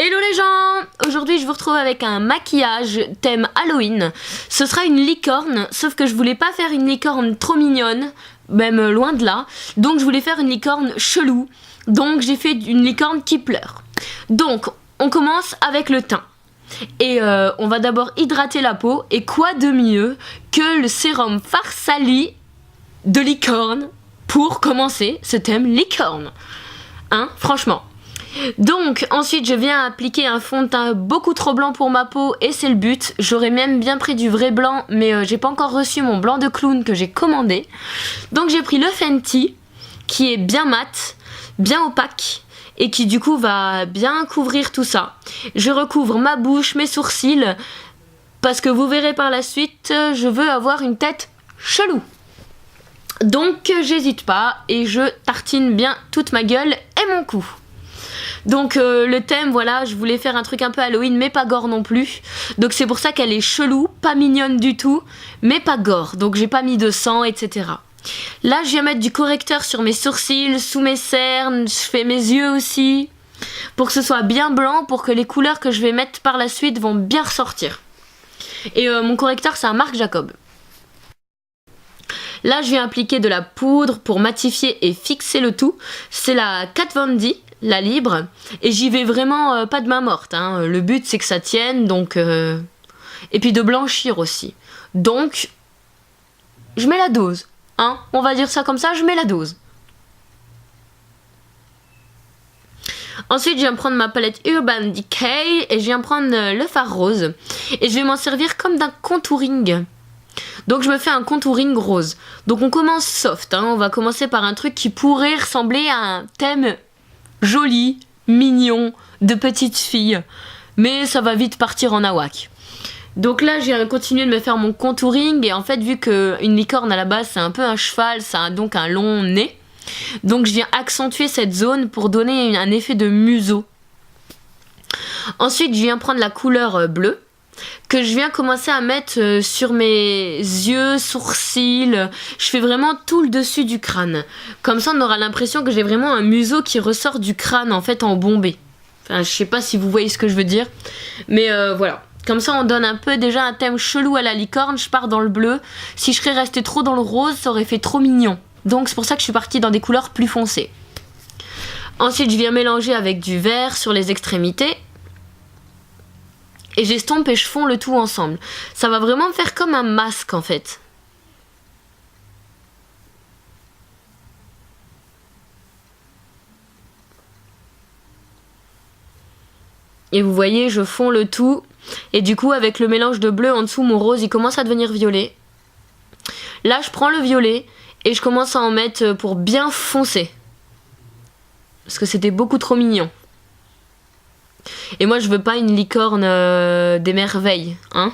Hello les gens! Aujourd'hui je vous retrouve avec un maquillage thème Halloween. Ce sera une licorne, sauf que je voulais pas faire une licorne trop mignonne, même loin de là. Donc je voulais faire une licorne chelou. Donc j'ai fait une licorne qui pleure. Donc on commence avec le teint. Et on va d'abord hydrater la peau. Et quoi de mieux que le sérum Farsali de licorne pour commencer ce thème licorne. Hein, franchement. Donc ensuite je viens appliquer un fond de teint beaucoup trop blanc pour ma peau et c'est le but. J'aurais même bien pris du vrai blanc mais j'ai pas encore reçu mon blanc de clown que j'ai commandé. Donc j'ai pris le Fenty qui est bien mat, bien opaque et qui du coup va bien couvrir tout ça. Je recouvre ma bouche, mes sourcils parce que vous verrez par la suite je veux avoir une tête chelou. Donc j'hésite pas et je tartine bien toute ma gueule et mon cou. Donc le thème, voilà, je voulais faire un truc un peu Halloween mais pas gore non plus. Donc c'est pour ça qu'elle est chelou, pas mignonne du tout, mais pas gore. Donc j'ai pas mis de sang, etc. Là je viens mettre du correcteur sur mes sourcils, sous mes cernes, je fais mes yeux aussi. Pour que ce soit bien blanc, pour que les couleurs que je vais mettre par la suite vont bien ressortir. Et mon correcteur c'est un Marc Jacob. Là je viens appliquer de la poudre pour matifier et fixer le tout. C'est la Kat Von D, la libre, et j'y vais vraiment pas de main morte, hein. Le but c'est que ça tienne, donc et puis de blanchir aussi. Donc je mets la dose, hein. On va dire ça comme ça, je mets la dose. Ensuite je viens prendre ma palette Urban Decay et je viens prendre le fard rose et je vais m'en servir comme d'un contouring. Donc je me fais un contouring rose. Donc on commence soft, hein. On va commencer par un truc qui pourrait ressembler à un thème joli, mignon, de petite fille. Mais ça va vite partir en awak. Donc là, j'ai continué de me faire mon contouring. Et en fait, vu qu'une licorne à la base, c'est un peu un cheval, ça a donc un long nez. Donc je viens accentuer cette zone pour donner un effet de museau. Ensuite, je viens prendre la couleur bleue que je viens commencer à mettre sur mes yeux, sourcils. Je fais vraiment tout le dessus du crâne. Comme ça, on aura l'impression que j'ai vraiment un museau qui ressort du crâne, en fait, en bombé. Enfin, je sais pas si vous voyez ce que je veux dire. Mais voilà. Comme ça, on donne un peu déjà un thème chelou à la licorne. Je pars dans le bleu. Si je serais restée trop dans le rose, ça aurait fait trop mignon. Donc, c'est pour ça que je suis partie dans des couleurs plus foncées. Ensuite, je viens mélanger avec du vert sur les extrémités. Et j'estompe et je fonds le tout ensemble. Ça va vraiment me faire comme un masque en fait. Et vous voyez, je fonds le tout. Et du coup, avec le mélange de bleu en dessous, mon rose, il commence à devenir violet. Là, je prends le violet et je commence à en mettre pour bien foncer. Parce que c'était beaucoup trop mignon. Et moi je veux pas une licorne des merveilles, hein.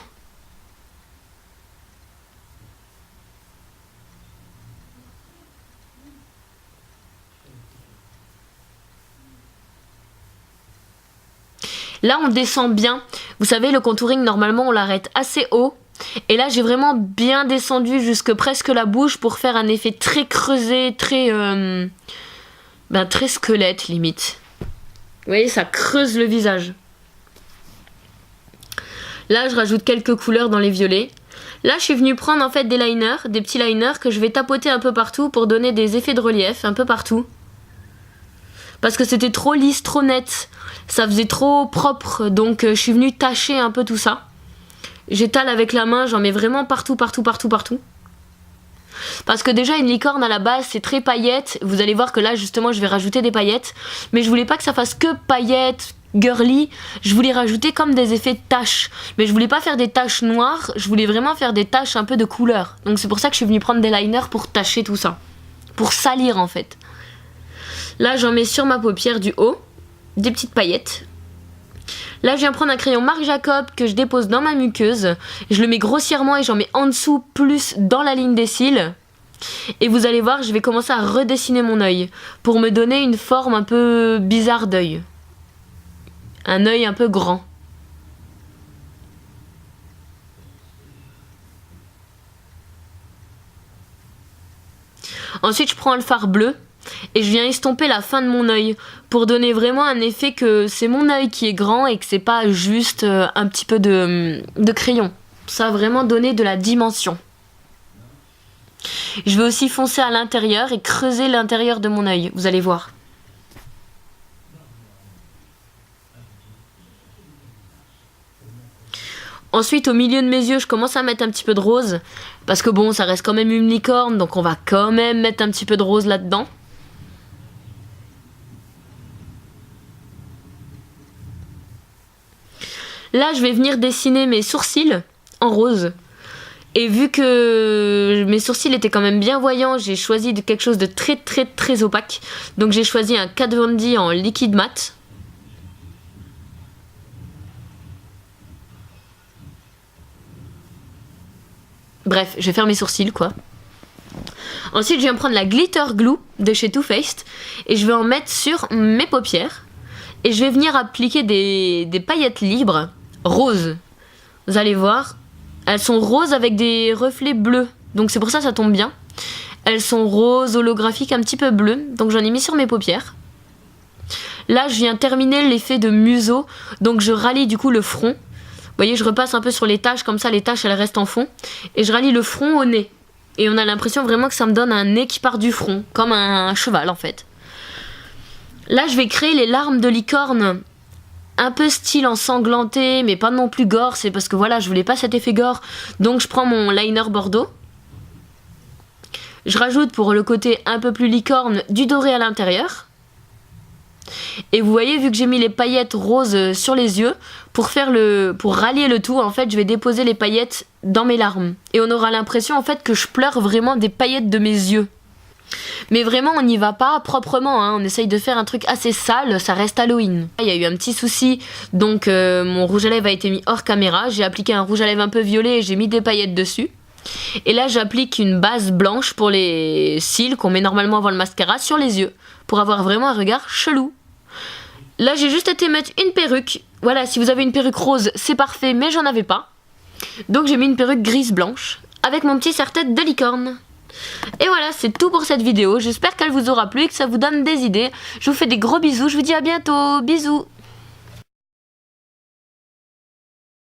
Là on descend bien. Vous savez le contouring normalement on l'arrête assez haut. Et là j'ai vraiment bien descendu jusque presque la bouche pour faire un effet très creusé, très très squelette limite. Vous voyez, ça creuse le visage. Là, je rajoute quelques couleurs dans les violets. Là, je suis venue prendre en fait des liners, des petits liners que je vais tapoter un peu partout pour donner des effets de relief un peu partout. Parce que c'était trop lisse, trop net. Ça faisait trop propre, donc je suis venue tacher un peu tout ça. J'étale avec la main, j'en mets vraiment partout, partout, partout, partout. Parce que déjà une licorne à la base c'est très paillettes. Vous allez voir que là justement je vais rajouter des paillettes. Mais je voulais pas que ça fasse que paillettes, girly. Je voulais rajouter comme des effets de taches. Mais je voulais pas faire des taches noires. Je voulais vraiment faire des taches un peu de couleur. Donc c'est pour ça que je suis venue prendre des liners pour tacher tout ça. Pour salir en fait. Là j'en mets sur ma paupière du haut. Des petites paillettes. Là je viens prendre un crayon Marc Jacob que je dépose dans ma muqueuse. Je le mets grossièrement et j'en mets en dessous plus dans la ligne des cils. Et vous allez voir, je vais commencer à redessiner mon œil. Pour me donner une forme un peu bizarre d'œil. Un œil un peu grand. Ensuite je prends le fard bleu. et je viens estomper la fin de mon œil pour donner vraiment un effet que c'est mon œil qui est grand et que c'est pas juste un petit peu de crayon. Ça va vraiment donner de la dimension. Je vais aussi foncer à l'intérieur et creuser l'intérieur de mon œil, vous allez voir. Ensuite, au milieu de mes yeux, je commence à mettre un petit peu de rose. Parce que bon, ça reste quand même une licorne, donc on va quand même mettre un petit peu de rose là-dedans. Là, je vais venir dessiner mes sourcils en rose. Et vu que mes sourcils étaient quand même bien voyants, j'ai choisi quelque chose de très opaque. Donc j'ai choisi un Kat Von D en liquide mat. Bref, je vais faire mes sourcils quoi. Ensuite, je viens prendre la glitter glue de chez Too Faced et je vais en mettre sur mes paupières. Et je vais venir appliquer des paillettes libres roses. Vous allez voir, elles sont roses avec des reflets bleus. Donc c'est pour ça que ça tombe bien. Elles sont roses, holographiques, un petit peu bleues. Donc j'en ai mis sur mes paupières. Là, je viens terminer l'effet de museau. Donc je rallie du coup le front. Vous voyez, je repasse un peu sur les taches, comme ça les taches elles restent en fond. Et je rallie le front au nez. Et on a l'impression vraiment que ça me donne un nez qui part du front, comme un cheval en fait. Là, je vais créer les larmes de licorne, un peu style ensanglanté, mais pas non plus gore. C'est parce que voilà, je voulais pas cet effet gore. Donc je prends mon liner bordeaux. Je rajoute pour le côté un peu plus licorne du doré à l'intérieur. Et vous voyez, vu que j'ai mis les paillettes roses sur les yeux, pour rallier le tout, en fait, je vais déposer les paillettes dans mes larmes. Et on aura l'impression, en fait, que je pleure vraiment des paillettes de mes yeux. Mais vraiment, on n'y va pas proprement, hein. On essaye de faire un truc assez sale, ça reste Halloween. Il y a eu un petit souci, donc mon rouge à lèvres a été mis hors caméra. J'ai appliqué un rouge à lèvres un peu violet et j'ai mis des paillettes dessus. Et là, j'applique une base blanche pour les cils qu'on met normalement avant le mascara sur les yeux, pour avoir vraiment un regard chelou. Là, j'ai juste été mettre une perruque. Voilà, si vous avez une perruque rose, c'est parfait, mais j'en avais pas. Donc j'ai mis une perruque grise blanche avec mon petit serre-tête de licorne. Et voilà, c'est tout pour cette vidéo. J'espère qu'elle vous aura plu et que ça vous donne des idées. Je vous fais des gros bisous. Je vous dis à bientôt. Bisous.